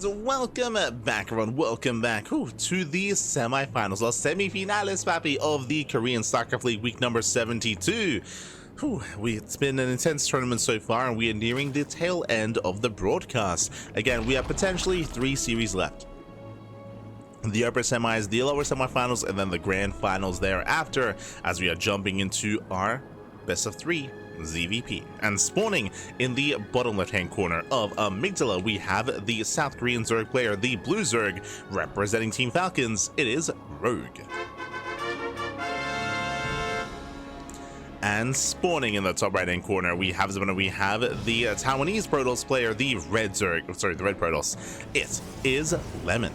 and welcome back everyone, welcome back to the semi-finals, or semi-finales, papi, of the Korean StarCraft League week number 72. It's been an intense tournament so far, and we are nearing the tail end of the broadcast. Again, we have potentially 3 series left. The upper semis, the lower semi-finals, and then the grand finals thereafter, as we are jumping into our best of 3 ZvP. And spawning in the bottom left-hand corner of Amygdala, we have the South Korean Zerg player, the Blue Zerg, representing Team Falcons. It is Rogue. And spawning in the top right-hand corner, we have the Taiwanese Protoss player, the Red Protoss. It is Lemon.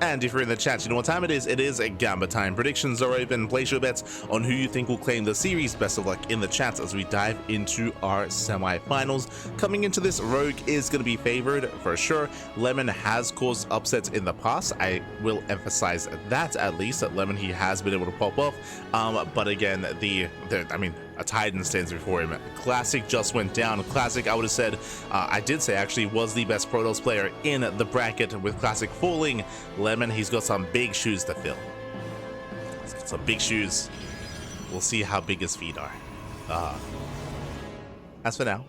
And if you're in the chat, you know what time it is. It is a Gamba time. Predictions are open. Place your bets on who you think will claim the series. Best of luck in the chat as we dive into our semi-finals. Coming into this, Rogue is going to be favored for sure. Lemon has caused upsets in the past. I will emphasize that, at least. That Lemon, he has been able to pop off. But again, a Titan stands before him. Classic just went down. Classic, I would have said, I did say actually, was the best Protoss player in the bracket, with Classic falling. Lemon, he's got some big shoes to fill. He's got some big shoes. We'll see how big his feet are. As for now,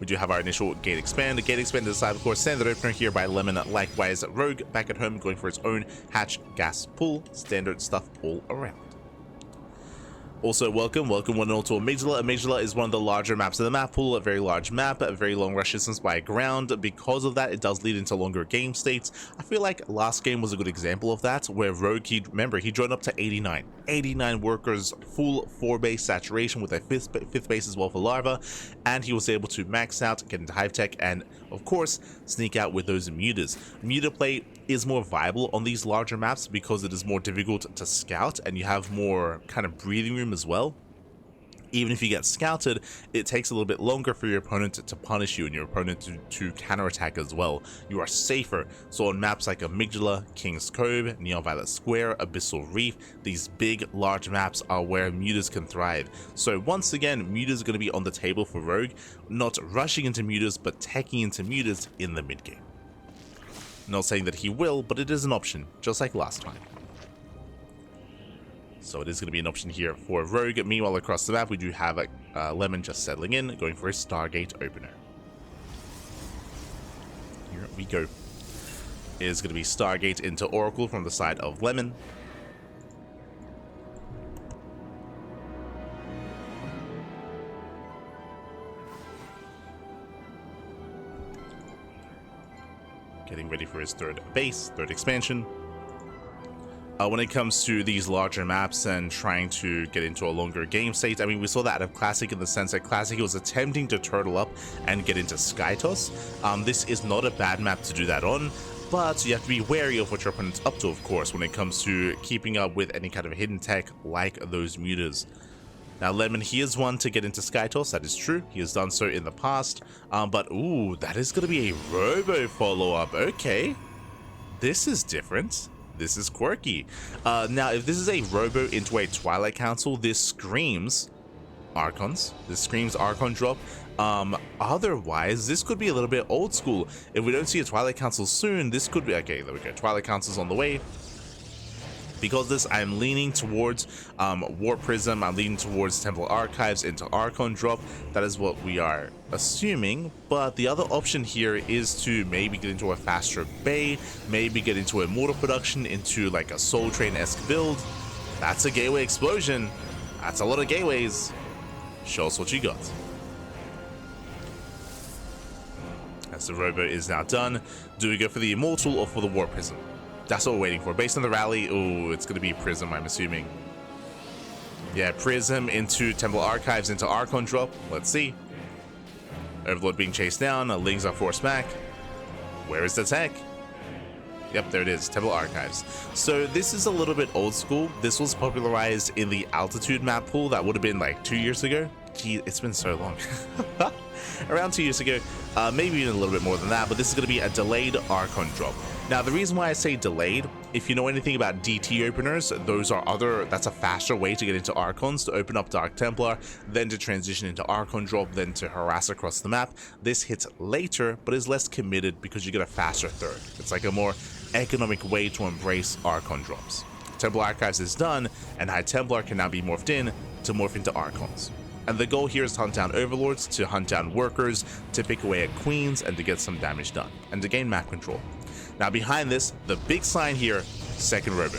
we do have our initial gate expand. The gate expand to the side, of course, standard opener here by Lemon. Likewise, Rogue back at home going for its own hatch gas pool. Standard stuff all around. Also, welcome one and all to Amygdala. Amygdala is one of the larger maps of the map pool, a very large map, a very long rush distance by ground. Because of that, it does lead into longer game states. I feel like last game was a good example of that, where Rogue, remember, he joined up to 89 workers, full 4-base saturation with a fifth base as well for Larva, and he was able to max out, get into Hive Tech, and of course, sneak out with those mutas. Muta play is more viable on these larger maps because it is more difficult to scout, and you have more kind of breathing room as well. Even if you get scouted, it takes a little bit longer for your opponent to punish you and your opponent to counterattack as well. You are safer. So on maps like Amygdala, King's Cove, Neon Violet Square, Abyssal Reef, these big, large maps are where mutas can thrive. So once again, mutas are going to be on the table for Rogue, not rushing into mutas, but teching into mutas in the mid game. Not saying that he will, but it is an option, just like last time. So it is going to be an option here for Rogue. Meanwhile, across the map, we do have Lemon just settling in, going for a Stargate opener. Here we go. It is going to be Stargate into Oracle from the side of Lemon. Getting ready for his third base, third expansion. When it comes to these larger maps and trying to get into a longer game state, I mean, we saw that out of Classic in the sense that Classic was attempting to turtle up and get into Skytoss. This is not a bad map to do that on, but you have to be wary of what your opponent's up to, of course, when it comes to keeping up with any kind of hidden tech like those mutas. Now, Lemon, he is one to get into Skytoss, that is true. He has done so in the past, but ooh, that is going to be a Robo follow-up. Okay, this is different. This is quirky. Now, if this is a Robo into a Twilight Council, this screams Archons. This screams Archon drop. Otherwise, this could be a little bit old school. If we don't see a Twilight Council soon, this could be... Okay, there we go. Twilight Council's on the way. Because of this, I'm leaning towards War Prism. I'm leaning towards Temple Archives into Archon drop. That is what we are assuming. But the other option here is to maybe get into a faster Bay, maybe get into a mortar production, into like a Soul Train-esque build. That's a gateway explosion. That's a lot of gateways. Show us what you got. As the Robo is now done, do we go for the Immortal or for the War Prism? That's what we're waiting for. Based on the rally, ooh, it's going to be Prism, I'm assuming. Yeah, Prism into Temple Archives into Archon drop. Let's see. Overlord being chased down. Lings are forced back. Where is the tech? Yep, there it is. Temple Archives. So this is a little bit old school. This was popularized in the Altitude map pool. That would have been like 2 years ago. Gee, it's been so long. Around 2 years ago. Maybe even a little bit more than that. But this is going to be a delayed Archon drop. Now, the reason why I say delayed if you know anything about DT openers, that's a faster way to get into Archons, to open up Dark Templar, then to transition into Archon drop, then to harass across the map. This hits later, but is less committed because you get a faster third. It's like a more economic way to embrace Archon drops. Templar Archives is done, and High Templar can now be morphed in to morph into Archons. And the goal here is to hunt down Overlords, to hunt down Workers, to pick away at Queens, and to get some damage done, and to gain map control. Now behind this, the big sign here, second Robo.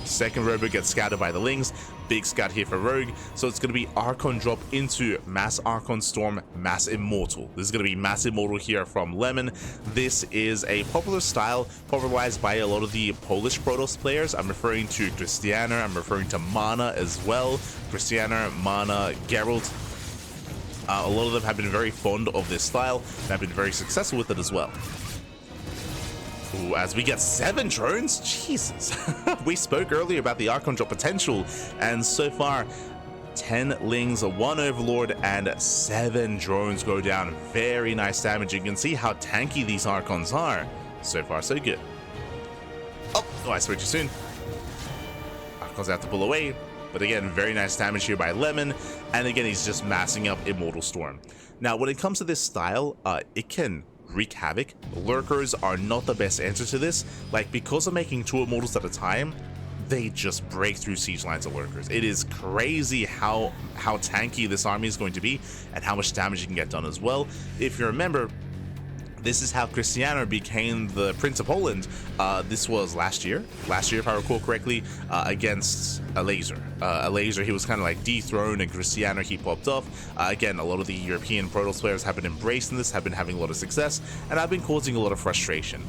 Second Robo gets scouted by the Lings, big scout here for Rogue, so it's going to be Archon drop into Mass Archon Storm, Mass Immortal. This is going to be Mass Immortal here from Lemon. This is a popular style, popularized by a lot of the Polish Protoss players. I'm referring to Christiana, I'm referring to Mana as well. Christiana, Mana, Geralt. A lot of them have been very fond of this style and have been very successful with it as well. Ooh, as we get 7 drones, Jesus. We spoke earlier about the Archon drop potential, and so far 10 Lings, 1 Overlord, and 7 drones go down. Very nice damage. You can see how tanky these Archons are. So far, so good. Oh, I spoke too soon. Archons have to pull away, but again, very nice damage here by Lemon, and again, he's just massing up Immortal Storm. Now, when it comes to this style, it can wreak havoc. Lurkers are not the best answer to this. Like, because of making 2 Immortals at a time, they just break through siege lines of Lurkers. It is crazy how tanky this army is going to be and how much damage you can get done as well. If you remember, this is how Christiana became the Prince of Poland. This was last year if I recall correctly, against a laser. He was kind of like dethroned, and Christiana, he popped off. Again, a lot of the European Protoss players have been embracing this, have been having a lot of success, and have been causing a lot of frustration.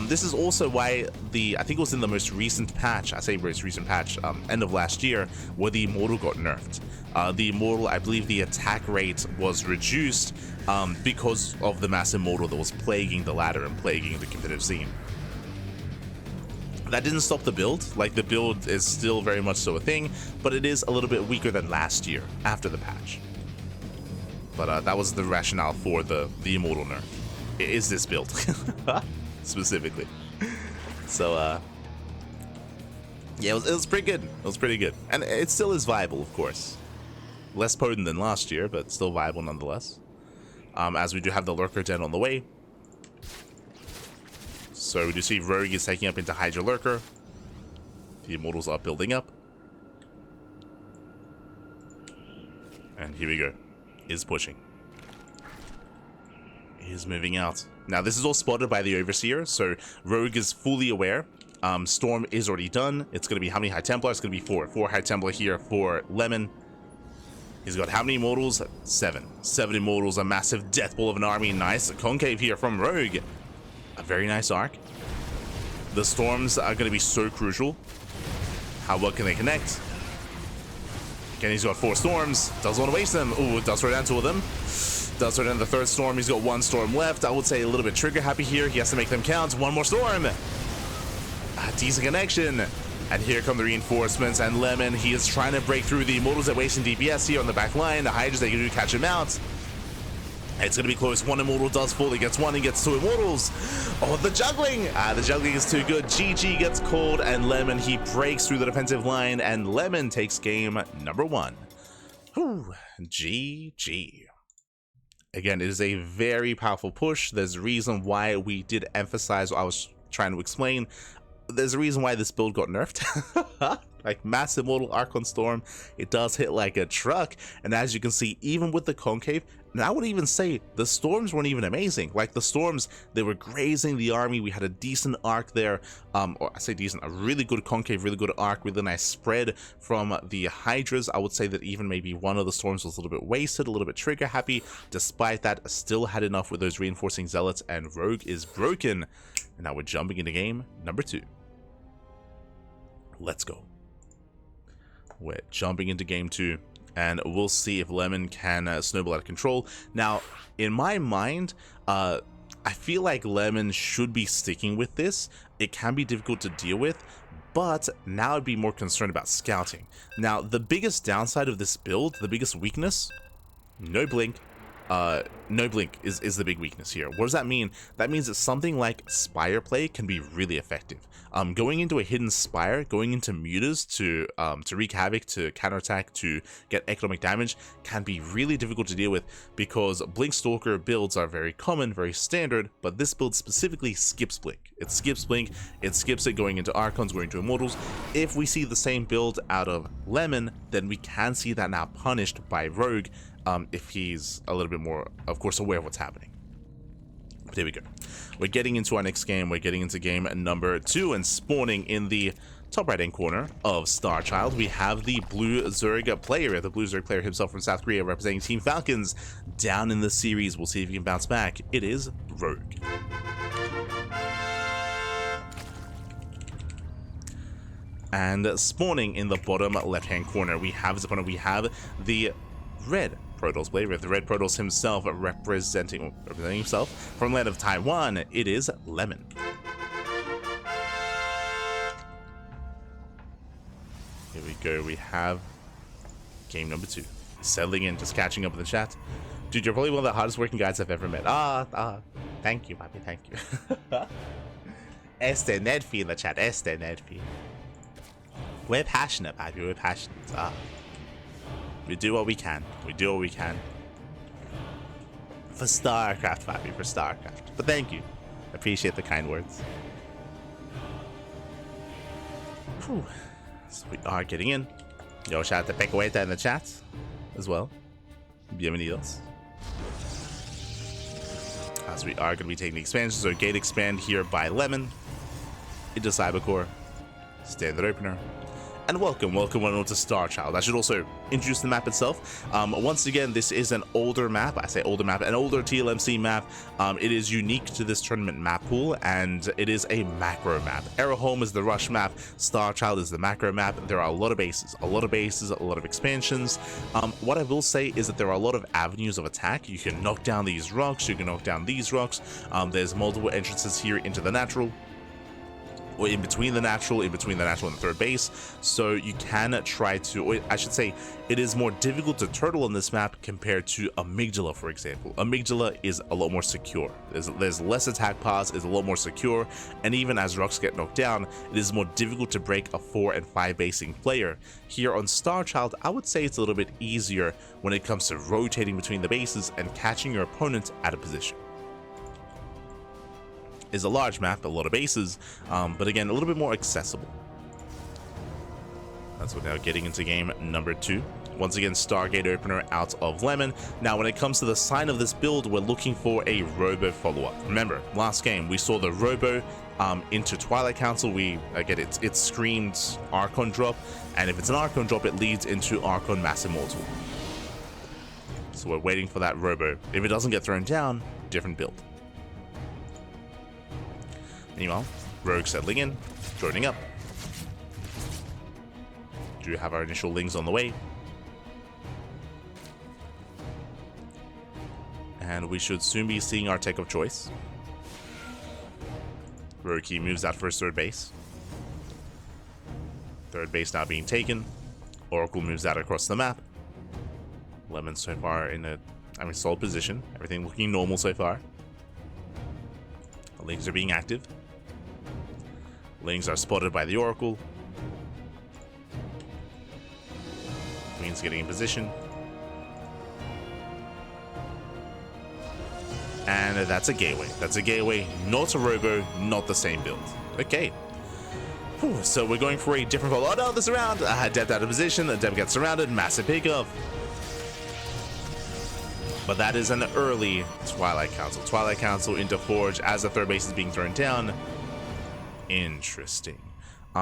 This is also why I think it was in the most recent patch, I say most recent patch, end of last year, where the Immortal got nerfed. The Immortal, I believe the attack rate was reduced because of the Mass Immortal that was plaguing the ladder and plaguing the competitive scene. That didn't stop the build. Like, the build is still very much so a thing, but it is a little bit weaker than last year after the patch. But that was the rationale for the Immortal nerf. It is this build specifically. So yeah, it was pretty good. It was pretty good, and it still is viable, of course. Less potent than last year, but still viable nonetheless. As we do have the Lurker Den on the way. So we do see Rogue is taking up into Hydra Lurker. The Immortals are building up. And here we go. Is pushing. Is moving out. Now this is all spotted by the Overseer, so Rogue is fully aware. Storm is already done. It's going to be how many High Templar? It's going to be 4. 4 High Templar here for Lemon. He's got how many Immortals? 7. 7 Immortals, a massive death ball of an army. Nice concave here from Rogue. A very nice arc. The Storms are going to be so crucial. How well can they connect? Again, he's got 4 Storms. Doesn't want to waste them. Ooh, does throw down 2 of them. Does throw down the 3rd Storm. He's got 1 Storm left. I would say a little bit trigger happy here. He has to make them count. 1 more Storm. A decent connection. And here come the reinforcements, and Lemon, he is trying to break through the Immortals that wasting DPS here on the back line. The Hydras, they can catch him out. It's going to be close. 1 Immortal does fall. He gets 1, he gets 2 Immortals. Oh, the juggling! The juggling is too good. GG gets called, and Lemon, he breaks through the defensive line, and Lemon takes game number 1. Whew. GG. Again, it is a very powerful push. There's a reason why we did emphasize what I was trying to explain. There's a reason why this build got nerfed. Like, Mass Immortal Archon Storm, it does hit like a truck, and as you can see, even with the concave, and I would even say the Storms weren't even amazing. Like, the Storms, they were grazing the army. We had a decent arc there, or I say decent, a really good concave, really good arc, really nice spread from the Hydras. I would say that even maybe one of the Storms was a little bit wasted, a little bit trigger happy. Despite that, still had enough with those reinforcing Zealots, and Rogue is broken. And now we're jumping into game number 2. Let's go. We're jumping into game 2, and we'll see if Lemon can snowball out of control. Now, in my mind, I feel like Lemon should be sticking with this. It can be difficult to deal with, but now I'd be more concerned about scouting. Now, the biggest downside of this build, the biggest weakness, no blink, no blink is the big weakness here. What does that mean? That means that something like Spire play can be really effective. Going into a hidden Spire, going into mutas to wreak havoc, to counterattack, to get economic damage can be really difficult to deal with because Blink Stalker builds are very common, very standard, but this build specifically skips Blink. It skips Blink, it skips it going into Archons, going into Immortals. If we see the same build out of Lemon, then we can see that now punished by Rogue, if he's a little bit more, of course, aware of what's happening. But there we go. We're getting into our next game. We're getting into game number 2, and spawning in the top right-hand corner of Starchild, we have the Blue Zerg player, the Blue Zerg player himself from South Korea, representing Team Falcons down in the series. We'll see if he can bounce back. It is Rogue. And spawning in the bottom left-hand corner, we have his opponent. We have the red Protoss player, with the red Protoss himself representing himself from land of Taiwan. It is Lemon. Here we go. We have game number 2. Settling in, just catching up in the chat. Dude, you're probably one of the hardest working guys I've ever met. Thank you, papi, thank you. Este Nedfi in the chat. Este Nedfi. We're passionate, papi. We're passionate. We do what we can. We do what we can. For StarCraft, Fabi, for StarCraft. But thank you. Appreciate the kind words. Whew. So we are getting in. Yo, shout out to Pecoeta in the chat as well. Bienvenidos. As we are going to be taking the expansion. So gate expand here by Lemon. Into Cybercore. Standard opener. And welcome one to Starchild. I should also introduce the map itself. Once again, this is an older map. I say older map, an older TLMC map. It is unique to this tournament map pool, and it is a macro map. Arrowholm is the rush map. Starchild is the macro map. There are a lot of bases, a lot of expansions. What I will say is that there are a lot of avenues of attack. You can knock down these rocks. You can knock down these rocks. There's multiple entrances here into the natural, or in between the natural and the third base, so you can try to, or I should say, it is more difficult to turtle on this map compared to Amygdala, for example. Amygdala is a lot more secure. There's less attack paths, is a lot more secure, and even as rocks get knocked down, it is more difficult to break a 4 and 5 basing player. Here on Starchild, I would say it's a little bit easier when it comes to rotating between the bases and catching your opponent out of position. Is a large map, a lot of bases, but again, a little bit more accessible. That's what now getting into game number 2. Once again, Stargate opener out of Lemon. Now, when it comes to the sign of this build, we're looking for a Robo follow-up. Remember, last game, we saw the Robo into Twilight Council. Again, it screamed Archon drop, and if it's an Archon drop, it leads into Archon Mass Immortal. So we're waiting for that Robo. If it doesn't get thrown down, different build. Meanwhile, Rogue settling in, joining up. Do have our initial Lings on the way. And we should soon be seeing our tech of choice. Rogue moves out for his third base. Third base now being taken. Oracle moves out across the map. Lemon so far in a solid position. Everything looking normal so far. The Lings are being active. Lings are spotted by the Oracle. Queen's getting in position. And that's a gateway. That's a gateway, not a Robo, not the same build. Okay. Whew, so we're going for a different follow. Oh no, this round! Adept out of position, Adept gets surrounded, massive pickoff. But that is an early Twilight Council. Twilight Council into Forge as the third base is being thrown down. Interesting.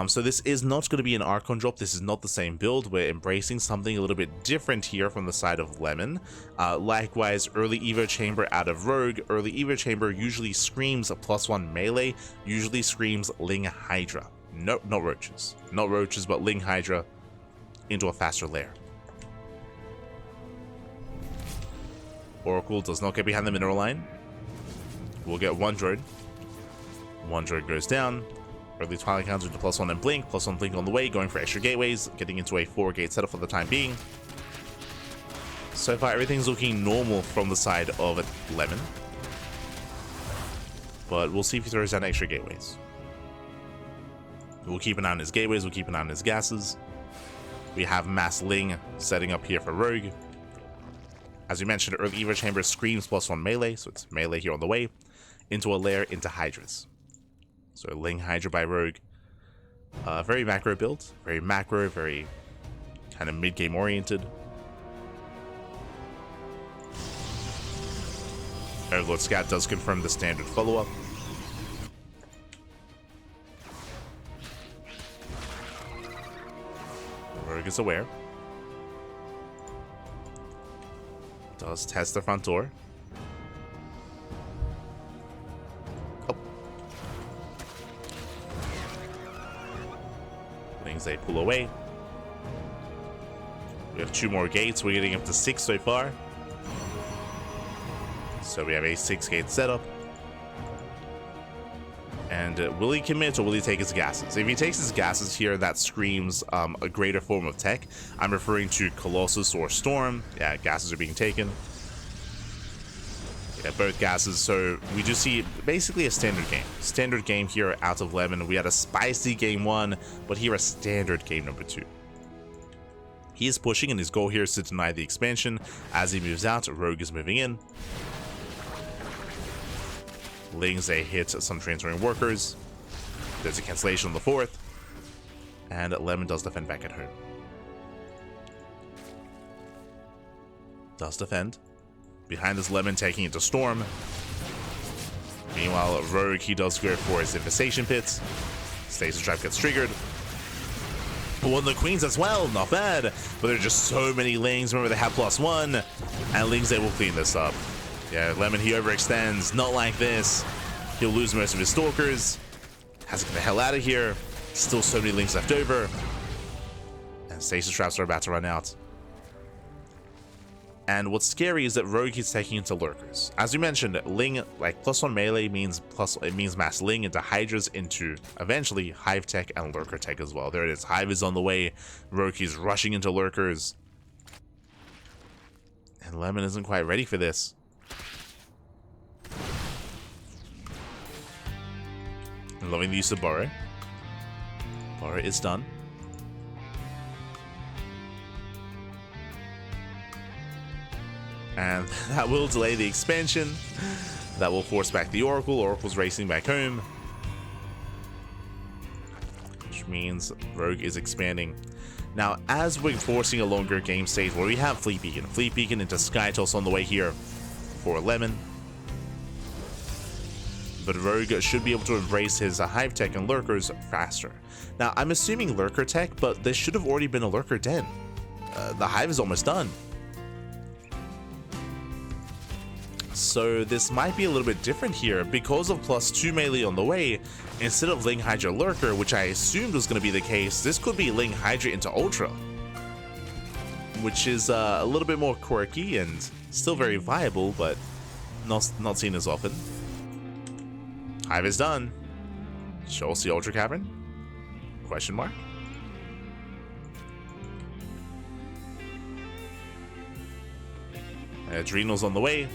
So this is not going to be an Archon drop. This is not the same build. We're embracing something a little bit different here from the side of Lemon. Likewise, early Evo Chamber out of Rogue. Early Evo Chamber usually screams a +1 melee, usually screams Ling Hydra. Nope, not roaches. Not roaches, but Ling Hydra into a faster lair. Oracle does not get behind the mineral line. We'll get one droid. One droid goes down. Early Twilight Council to +1 and Blink. +1 Blink on the way, going for extra gateways, getting into a 4-gate setup for the time being. So far, everything's looking normal from the side of Lemon. But we'll see if he throws down extra gateways. We'll keep an eye on his gateways, we'll keep an eye on his gases. We have Mass Ling setting up here for Rogue. As we mentioned, Early Evo Chamber screams +1 melee, so it's melee here on the way. Into a lair, into Hydras. So Ling Hydra by Rogue. Very macro build, very macro, very kind of mid-game oriented. Overlord Scout does confirm the standard follow-up. Rogue is aware. Does test the front door. Oh. Things they pull away. We have 2 more gates. We're getting up to 6 so far. So we have a 6-gate setup. And will he commit or will he take his gases? If he takes his gases here, that screams a greater form of tech. I'm referring to Colossus or Storm. Yeah, gases are being taken. Yeah, both gases. So we do see basically a standard game. Standard game here out of Lemon. We had a spicy game 1, but here a standard game number 2. He is pushing, and his goal here is to deny the expansion. As he moves out, Rogue is moving in. Lings a hit some transferring workers. There's a cancellation on the 4th. And Lemon does defend back at home. Does defend. Behind this, Lemon taking it to Storm. Meanwhile, Rogue, he does go for his infestation pits. Stasis Trap gets triggered. One of the Queens as well, not bad. But there are just so many Lings. Remember, they have +1. And Lings, they will clean this up. Yeah, Lemon, he overextends. Not like this. He'll lose most of his Stalkers. Has to get the hell out of here. Still so many Lings left over. And Stasis Traps are about to run out. And what's scary is that Rogue is taking into Lurkers. As we mentioned, Ling, like +1 melee means Mass Ling into Hydras into eventually Hive Tech and Lurker Tech as well. There it is. Hive is on the way. Rogue is rushing into Lurkers. And Lemon isn't quite ready for this. Loving the use of Burrow. Burrow is done. And that will delay the expansion. That will force back the Oracle. Oracle's racing back home. Which means Rogue is expanding. Now, as we're forcing a longer game stage where we have Fleet Beacon into Skytoss on the way here for Lemon. But Rogue should be able to embrace his Hive Tech and Lurkers faster. Now, I'm assuming Lurker Tech, but there should have already been a Lurker Den. The Hive is almost done. So this might be a little bit different here. Because of +2 melee on the way, instead of Ling Hydra Lurker, which I assumed was going to be the case, this could be Ling Hydra into Ultra. Which is a little bit more quirky and still very viable, but not seen as often. Hive is done. Show us the Ultra Cavern? Question mark. Adrenals on the way.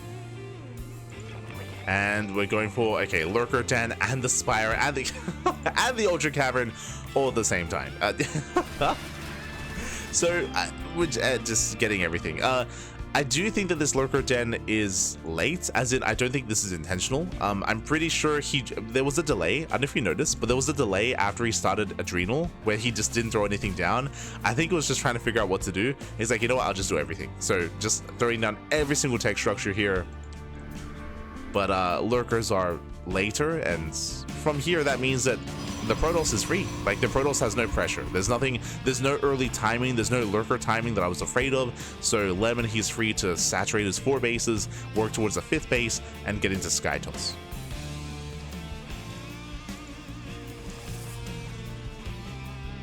And we're going for, okay, Lurker 10 and the Spire and the, and the Ultra Cavern all at the same time. So, we're just getting everything. I do think that this Lurker Den is late, as in I don't think this is intentional. I'm pretty sure there was a delay. I don't know if you noticed, but there was a delay after he started Adrenal where he just didn't throw anything down. I think it was just trying to figure out what to do. He's like, you know what, I'll just do everything. So just throwing down every single tech structure here. But Lurkers are later, and from here that means that the Protoss is free. Like, the Protoss has no pressure. There's no early timing, there's no Lurker timing that I was afraid of. So Lemon, he's free to saturate his 4 bases, work towards a 5th base, and get into Skytoss.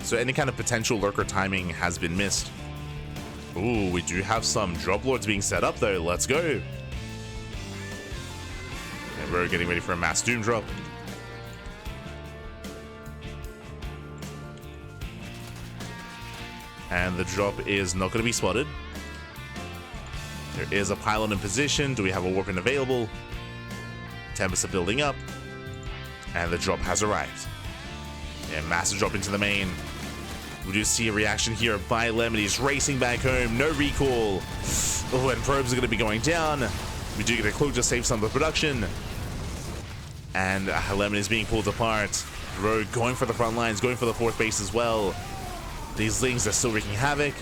So any kind of potential Lurker timing has been missed. Ooh, we do have some Drop Lords being set up though, let's go. And we're getting ready for a Mass Doom drop. And the drop is not going to be spotted. There is a pylon in position. Do we have a warping available? Tempests are building up. And the drop has arrived. Yeah, massive drop into the main. We do see a reaction here by Lemon. He's racing back home. No recall. Oh, and probes are going to be going down. We do get a cloak to save some of the production. And Lemon is being pulled apart. Rogue going for the front lines, going for the fourth base as well. These Lings are still wreaking havoc.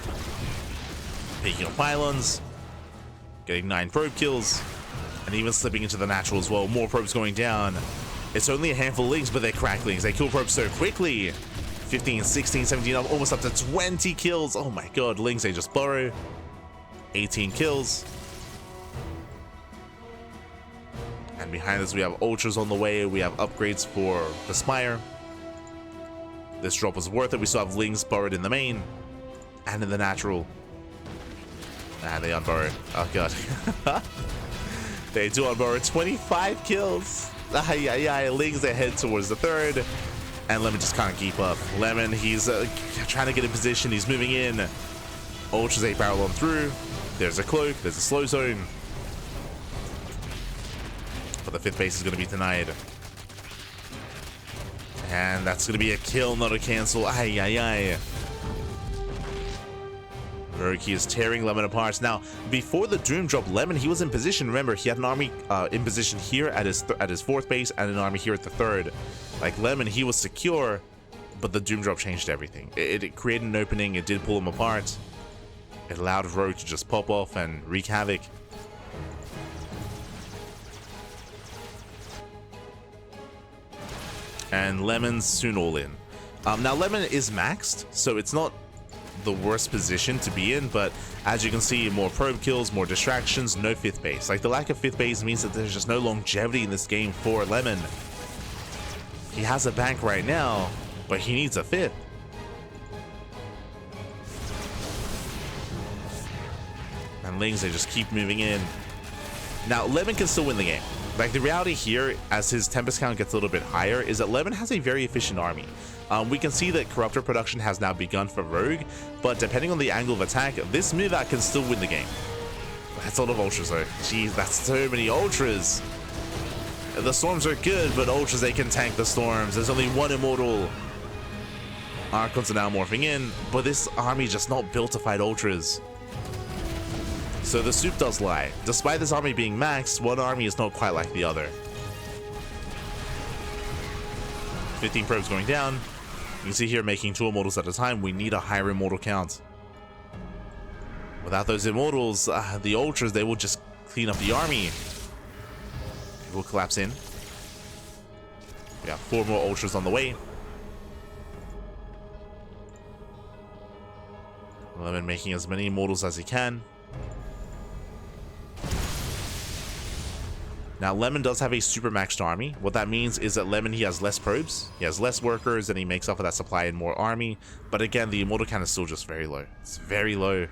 Picking up pylons. Getting 9 probe kills. And even slipping into the natural as well. More probes going down. It's only a handful of Lings, but they're cracklings. They kill probes so quickly. 15, 16, 17, almost up to 20 kills. Oh my god, Lings, they just burrow. 18 kills. And behind us, we have Ultras on the way. We have upgrades for the Spire. This drop was worth it. We still have Lings burrowed in the main and in the natural. And they unburrow. Oh god. They do unburrow. 25 kills. Lings, they head towards the third. And Lemon just can't keep up. Lemon, he's trying to get in position. He's moving in. Ultras 8 barrel on through. There's a cloak. There's a slow zone. But the 5th base is going to be denied. And that's going to be a kill, not a cancel. Rogue is tearing Lemon apart. Now, before the Doom drop, Lemon, he was in position. Remember, he had an army in position here at his 4th base and an army here at the 3rd. Like Lemon, he was secure, but the Doom drop changed everything. It created an opening. It did pull him apart. It allowed Rogue to just pop off and wreak havoc. And Lemon's soon all in. Now, Lemon is maxed, so it's not the worst position to be in, but as you can see, more probe kills, more distractions, no 5th base. Like, the lack of 5th base means that there's just no longevity in this game for Lemon. He has a bank right now, but he needs a 5th. And Lings, they just keep moving in. Now, Lemon can still win the game. Like, the reality here, as his Tempest count gets a little bit higher, is that Lemon has a very efficient army. We can see that Corruptor production has now begun for Rogue, but depending on the angle of attack, this move out can still win the game. That's a lot of Ultras though. Jeez, that's so many Ultras. The Storms are good, but Ultras, they can tank the Storms. There's only one Immortal. Archons are now morphing in, but this army is just not built to fight Ultras. So the soup does lie. Despite this army being maxed, one army is not quite like the other. 15 probes going down. You can see here, making 2 Immortals at a time. We need a higher Immortal count. Without those Immortals, the Ultras, they will just clean up the army. It will collapse in. We have 4 more Ultras on the way. Lemon making as many Immortals as he can. Now, Lemon does have a super maxed army. What that means is that Lemon, he has less probes, he has less workers, and he makes up for that supply in more army. But again, the Immortal count is still just very low. It's very low.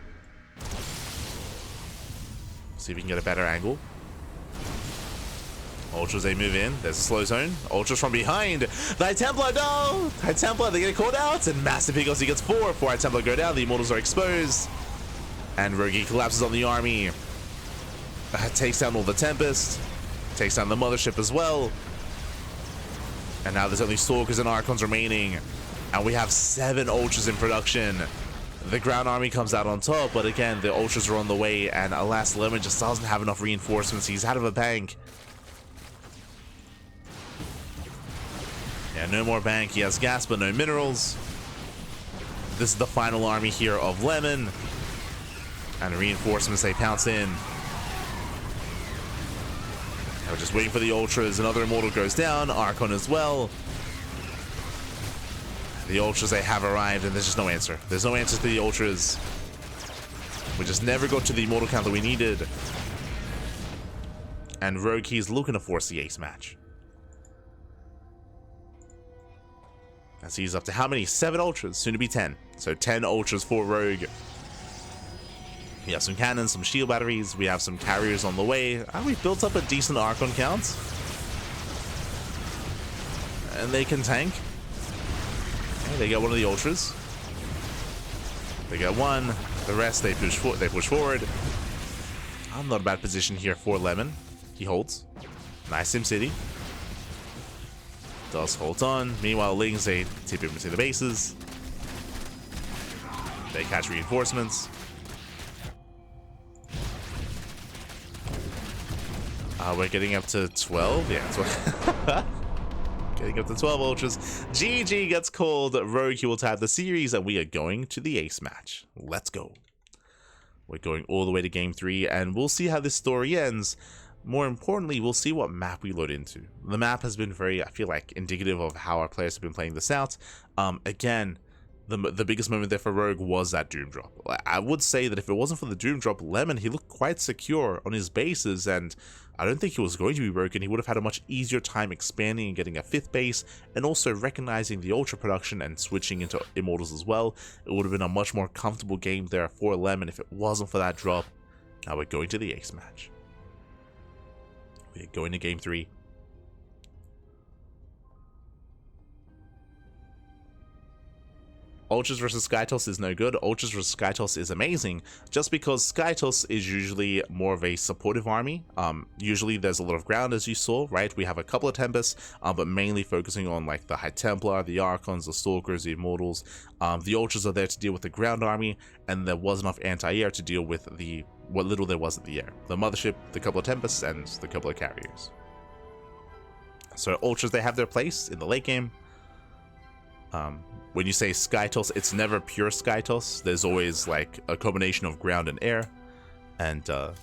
See if we can get a better angle. Ultras, they move in. There's a slow zone. Ultras from behind. Knight Templar, no! Knight Templar, they get caught out. And massive Pigos, he gets 4. 4 Knight Templar go down. The Immortals are exposed. And Rogi collapses on the army. Takes down all the Tempest. Takes down the Mothership as well. And now there's only Stalkers and Archons remaining. And we have 7 Ultras in production. The ground army comes out on top, but again, the Ultras are on the way. And alas, Lemon just doesn't have enough reinforcements. He's out of a bank. Yeah, no more bank. He has gas, but no minerals. This is the final army here of Lemon. And reinforcements, they pounce in. We're just waiting for the Ultras. Another Immortal goes down. Archon as well. The Ultras, they have arrived, and there's just no answer. There's no answer to the Ultras. We just never got to the Immortal count that we needed. And Rogue, he's looking to force the ace match. As he's up to how many? 7 Ultras, soon to be 10. So 10 Ultras for Rogue. We have some cannons, some shield batteries. We have some carriers on the way. We've built up a decent Archon count. And they can tank. Okay, they get one of the Ultras. They get one. The rest, they push forward. Not a bad position here for Lemon. He holds. Nice SimCity. Does hold on. Meanwhile, Lings, they tip him into the bases. They catch reinforcements. We're getting up to 12. Yeah, 12. Getting up to 12 ultras. GG gets called. Rogue, he will tie the series, and we are going to the ace match. Let's go. We're going all the way to game 3, and we'll see how this story ends. More importantly, we'll see what map we load into. The map has been very, I feel like, indicative of how our players have been playing this out. Again, the biggest moment there for Rogue was that Doom drop. I would say that if it wasn't for the Doom drop, Lemon, he looked quite secure on his bases, and I don't think he was going to be broken. He would have had a much easier time expanding and getting a 5th base, and also recognizing the ultra production and switching into Immortals as well. It would have been a much more comfortable game there for Lemon if it wasn't for that drop. Now we're going to the ace match. We're going to game 3. Ultras versus Skytoss is no good. Ultras versus Skytoss is amazing, just because Skytoss is usually more of a supportive army. Usually there's a lot of ground, as you saw, right? We have a couple of Tempests, but mainly focusing on like the High Templar, the Archons, the Stalkers, the Immortals. The Ultras are there to deal with the ground army, and there was enough anti-air to deal with what little there was in the air. The Mothership, the couple of Tempests, and the couple of Carriers. So Ultras, they have their place in the late game. When you say Skytoss, it's never pure Skytoss. There's always like a combination of ground and air, and yeah,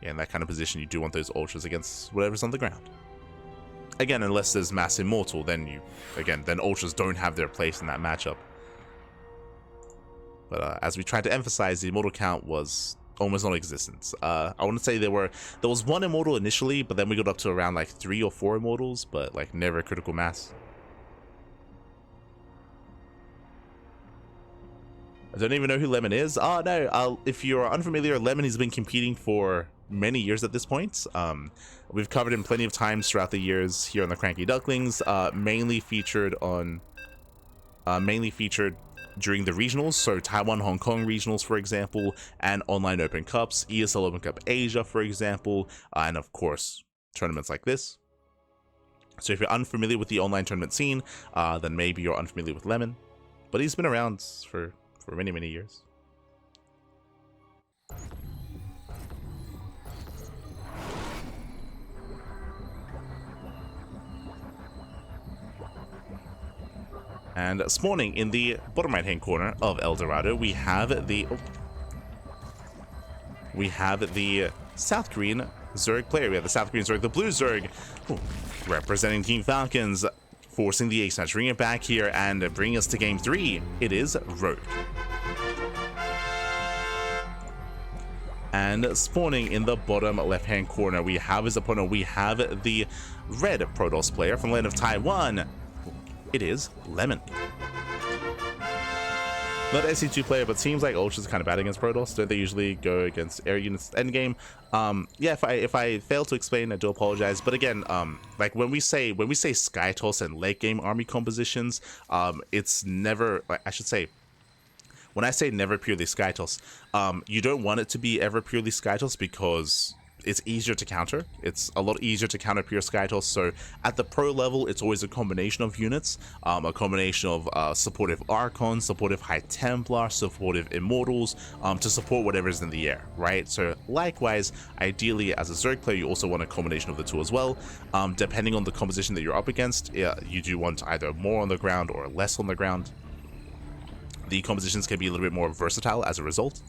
in that kind of position, you do want those Ultras against whatever's on the ground. Again, unless there's Mass Immortal, then then Ultras don't have their place in that matchup. But as we tried to emphasize, the Immortal count was almost non-existent. I want to say there was 1 Immortal initially, but then we got up to around like 3 or 4 Immortals, but like never a critical mass. I don't even know who Lemon is. Oh no, if you're unfamiliar, Lemon has been competing for many years at this point. We've covered him plenty of times throughout the years here on the CranKy Ducklings. Mainly featured during the regionals, so Taiwan, Hong Kong regionals, for example, and online Open Cups, ESL Open Cup Asia, for example, and of course, tournaments like this. So if you're unfamiliar with the online tournament scene, then maybe you're unfamiliar with Lemon, but he's been around for many, many years. And spawning in the bottom right hand corner of El Dorado, we have the South Korean Zerg player. We have the South Korean Zerg, the blue Zerg, representing Team Falcons, forcing the ace match, bringing it back here and bringing us to game 3. It is Rogue. And spawning in the bottom left-hand corner, we have his opponent. We have the red Protoss player from the land of Taiwan. It is Lemon. Not SC2 player, but seems like Ultra's kind of bad against Protoss. Don't they usually go against air units endgame? Yeah, if I fail to explain, I do apologize. But again, like when we say Skytoss and late game army compositions, it's never, I should say, when I say never purely Skytoss, you don't want it to be ever purely Skytoss because it's easier to counter. It's a lot easier to counter pure Skytoss. So at the pro level, it's always a combination of units, a combination of supportive Archons, supportive High Templar, supportive Immortals, to support whatever's in the air, right? So likewise, ideally as a Zerg player, you also want a combination of the two as well. Depending on the composition that you're up against, you do want either more on the ground or less on the ground. The compositions can be a little bit more versatile as a result.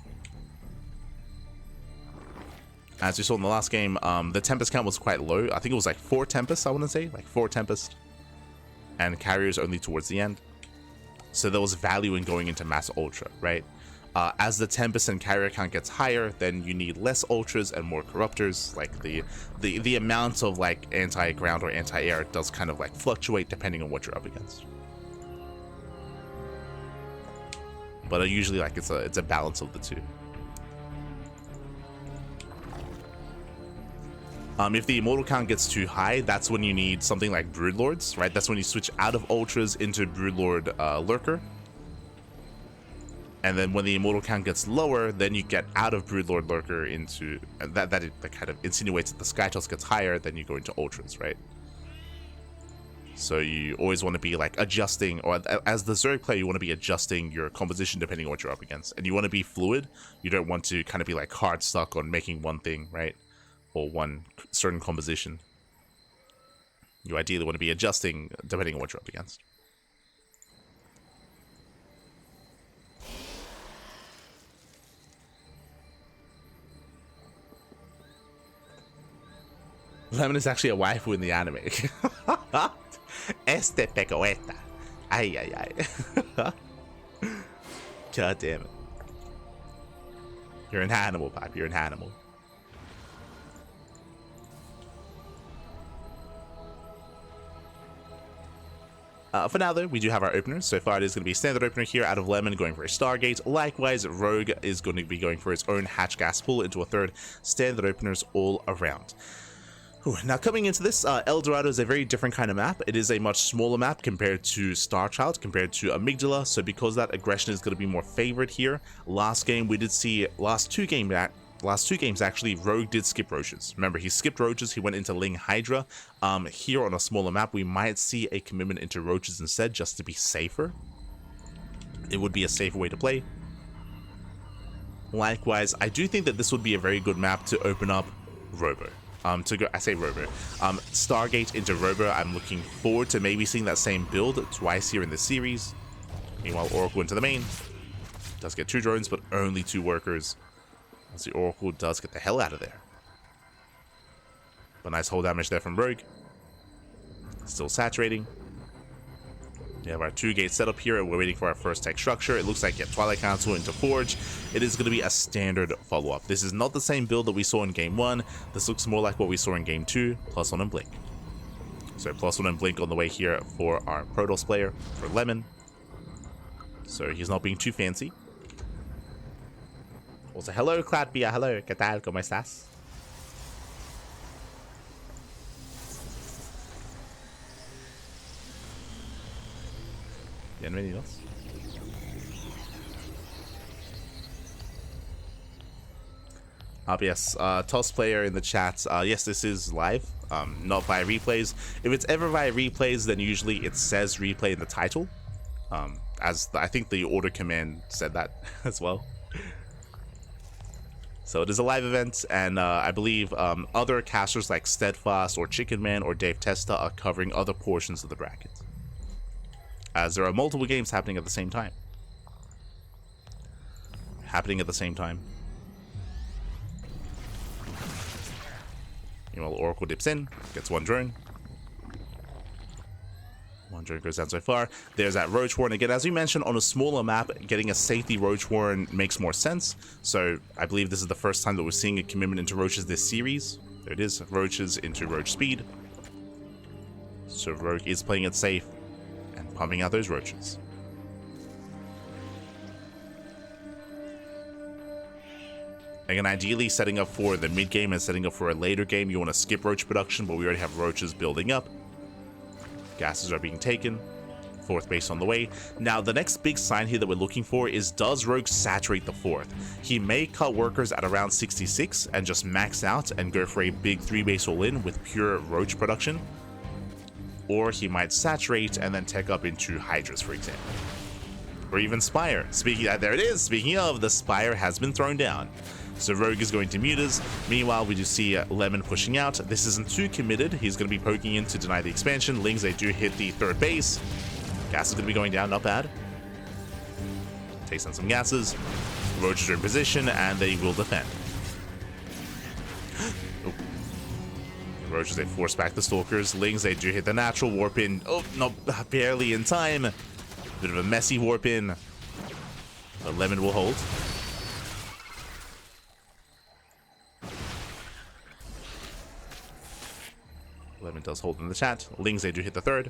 As we saw in the last game, the Tempest count was quite low. I think it was like 4 Tempests, I want to say, like 4 Tempest, and Carriers only towards the end. So there was value in going into Mass Ultra, right? As the Tempest and Carrier count gets higher, then you need less Ultras and more Corruptors. Like the amount of like anti-ground or anti-air does kind of like fluctuate depending on what you're up against. But usually like it's a balance of the two. If the Immortal count gets too high, that's when you need something like Broodlords, right? That's when you switch out of Ultras into Broodlord Lurker. And then when the immortal count gets lower, then you get out of Broodlord Lurker into, and that kind of insinuates that the Sky Toss gets higher, then you go into Ultras, right? So you always want to be like adjusting, or as the Zerg player, you want to be adjusting your composition depending on what you're up against. And you want to be fluid. You don't want to kind of be like hard stuck on making one thing, right? Or one certain composition. You ideally want to be adjusting depending on what you're up against. Lemon is actually a waifu in the anime. Este pecoeta. Ay, ay, ay. God damn it. You're an animal, Pipe. You're an animal. For now, though, we do have our openers. So far, it is going to be standard opener here out of Lemon going for a Stargate. Likewise, Rogue is going to be going for its own hatch gas pool into a third. Standard openers all around. Now, coming into this, El Dorado is a very different kind of map. It is a much smaller map compared to Starchild, compared to Amygdala. So because that aggression is going to be more favored here, last game we did see, last two games actually, Rogue did skip Roaches. Remember, he skipped Roaches, he went into Ling Hydra. Here on a smaller map, we might see a commitment into Roaches instead, just to be safer. It would be a safer way to play. Likewise, I do think that this would be a very good map to open up Robo. Stargate into Robo. I'm looking forward to maybe seeing that same build twice here in the series. Meanwhile, Oracle into the main. Does get 2 drones, but only 2 workers. As the Oracle does get the hell out of there. But nice hull damage there from Rogue. Still saturating. We have our 2 gate setup here, and we're waiting for our first tech structure. It looks like Twilight Council into Forge. It is going to be a standard follow-up. This is not the same build that we saw in Game 1. This looks more like what we saw in Game 2, +1 and Blink. So +1 and Blink on the way here for our Protoss player, for Lemon. So he's not being too fancy. Also, hello, Cloudbia. Hello, ¿qué tal? ¿Cómo estás? Bienvenidos. Yes, Toss player in the chat. Yes, this is live, not via replays. If it's ever via replays, then usually it says replay in the title. I think the order command said that as well. So it is a live event, and I believe other casters like Steadfast or Chicken Man or Dave Testa are covering other portions of the bracket, as there are multiple games happening at the same time. Meanwhile, Oracle dips in, gets 1 drone. 1 drone goes down so far. There's that Roach Warren. Again, as we mentioned, on a smaller map, getting a safety Roach Warren makes more sense. So I believe this is the first time that we're seeing a commitment into Roaches this series. There it is, Roaches into Roach speed. So Rogue is playing it safe and pumping out those Roaches. Again, ideally setting up for the mid game and setting up for a later game, you want to skip Roach production, but we already have Roaches building up. Gases are being taken. 4th base on the way. Now, the next big sign here that we're looking for is, does Rogue saturate the 4th? He may cut workers at around 66 and just max out and go for a big 3 base all-in with pure Roach production. Or he might saturate and then tech up into Hydras, for example. Or even Spire. There it is! Speaking of, the Spire has been thrown down. So Rogue is going to Mutas. Meanwhile, we do see Lemon pushing out. This isn't too committed. He's going to be poking in to deny the expansion. Lings, they do hit the 3rd base. Gas is going to be going down, not bad. Takes on some gases. Roaches are in position, and they will defend. Oh. Roaches, they force back the Stalkers. Lings, they do hit the natural warp in. Oh, no, barely in time. Bit of a messy warp in. But Lemon will hold. Lemon does hold in the chat. Lings, they do hit the 3rd.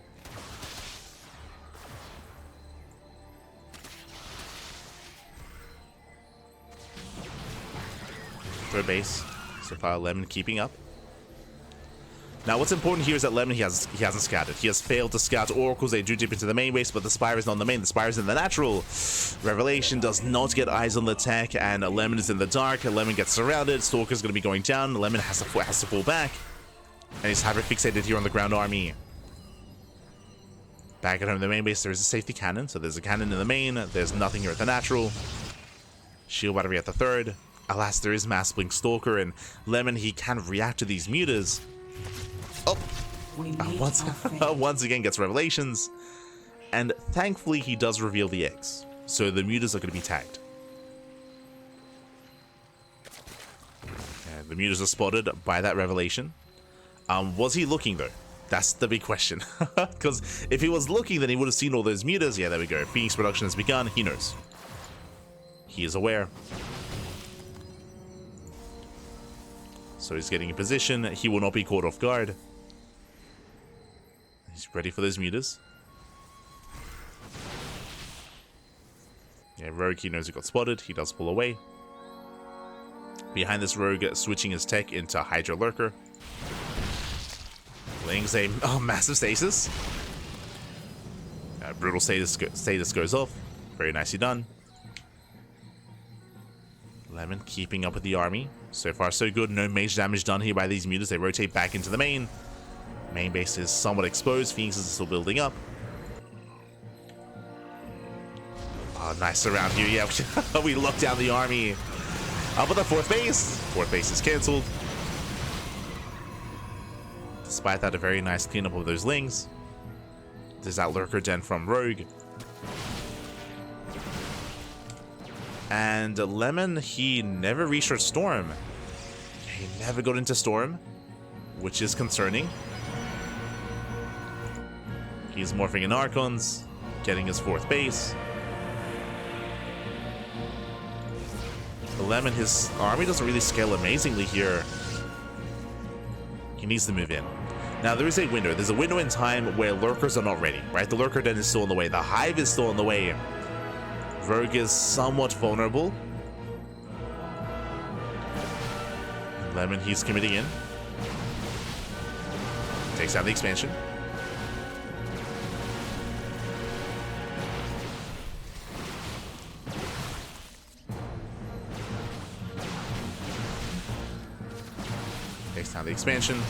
Third base. So far, Lemon keeping up. Now, what's important here is that Lemon, he hasn't scouted. He has failed to scout oracles. They do dip into the main base, but the Spire is not in the main. The Spire is in the natural. Revelation does not get eyes on the tech, and Lemon is in the dark. Lemon gets surrounded. Stalker's going to be going down. Lemon has to fall back, and he's hyper fixated here on the ground army. Back at home in the main base, there is a safety cannon. So there's a cannon in the main. There's nothing here at the natural. Shield battery at the third. Alas, there is Mass Blink Stalker, and Lemon, he can react to these mutas. Oh, once again gets revelations, and thankfully he does reveal the eggs, so the mutas are going to be tagged. And the mutas are spotted by that revelation. Was he looking though? That's the big question, because if he was looking, then he would have seen all those mutas. Yeah, there we go. Phoenix production has begun. He knows. He is aware. So he's getting in position. He will not be caught off guard. He's ready for those mutas. Yeah, Rogue, he knows he got spotted. He does pull away. Behind this Rogue, switching his tech into Hydra Lurker. Lings a massive stasis. Brutal status goes off. Very nicely done. Lemon keeping up with the army. So far, so good. No major damage done here by these mutas. They rotate back into the main. Main base is somewhat exposed. Phoenix is still building up. Oh, nice surround here. Yeah, we locked down the army. Up at the fourth base. Fourth base is cancelled. Despite that, a very nice cleanup of those lings. There's that lurker den from Rogue. And Lemon, he never reached Storm. He never got into Storm, which is concerning. He's morphing in Archons, getting his fourth base. The Lemon, his army doesn't really scale amazingly here. He needs to move in. Now, there is a window. There's a window in time where lurkers are not ready, right? The lurker den is still on the way. The hive is still on the way. Rogue is somewhat vulnerable. Lemon, he's committing in. Takes out the expansion. Takes down the expansion.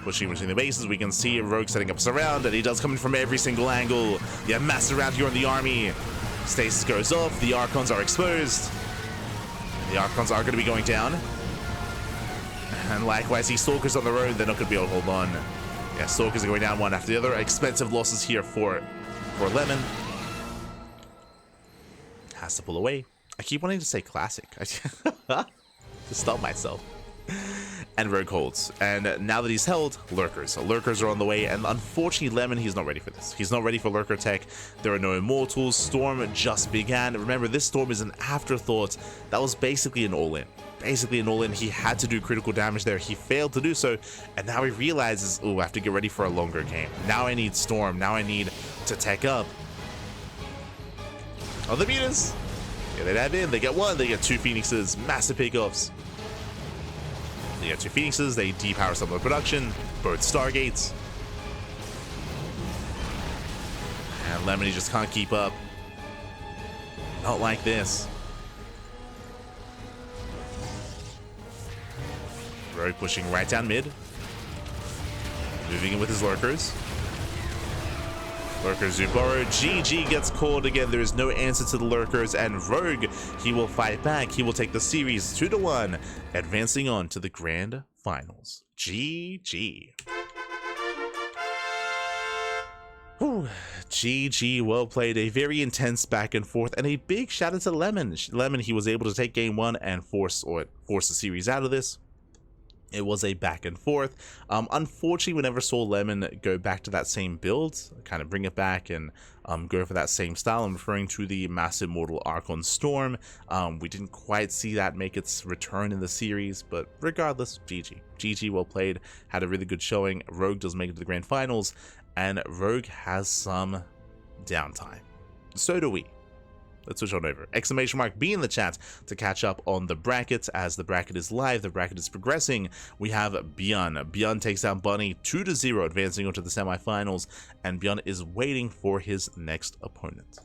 Pushing between the bases, we can see Rogue setting up surround, and he does come in from every single angle. You have mass surround here on the army. Stasis goes off, the Archons are exposed. The Archons are going to be going down. And likewise, these Stalkers on the road, they're not going to be able to hold on. Yeah, Stalkers are going down one after the other. Expensive losses here for Lemon. Has to pull away. I keep wanting to say classic. To stop myself. And Rogue holds. And now that he's held, Lurkers. Lurkers are on the way, and unfortunately, Lemon, he's not ready for this. He's not ready for Lurker tech. There are no Immortals. Storm just began. Remember, this Storm is an afterthought. That was basically an all-in. He had to do critical damage there. He failed to do so, and now he realizes, oh, I have to get ready for a longer game. Now I need Storm. Now I need to tech up. Oh, the mutas. Yeah, they dive in. They get one. They get two Phoenixes. Massive pickoffs. They get two Phoenixes, they depower some of the production, both Stargates. And Lemony just can't keep up. Not like this. Rogue pushing right down mid. Moving in with his Lurkers. Lurkers do borrow. GG gets called again. There is no answer to the Lurkers, and Rogue, he will fight back. He will take the series 2-1, advancing on to the grand finals. GG. Whew. GG, well played. A very intense back and forth, and a big shout out to Lemon. Lemon, he was able to take game one and force the series out of this. It was a back and forth. Unfortunately, we never saw Lemon go back to that same build, kind of bring it back and go for that same style. I'm referring to the Massive Mortal Archon Storm. We didn't quite see that make its return in the series, but regardless, GG. GG, well played. Had a really good showing. Rogue does make it to the grand finals, and Rogue has some downtime. So do we. let's switch on over. Exclamation mark B in the chat to catch up on the bracket. As the bracket is live, the bracket is progressing. We have Bjorn. Bjorn takes down Bunny 2-0, advancing on to the semifinals, and Bjorn is waiting for his next opponent.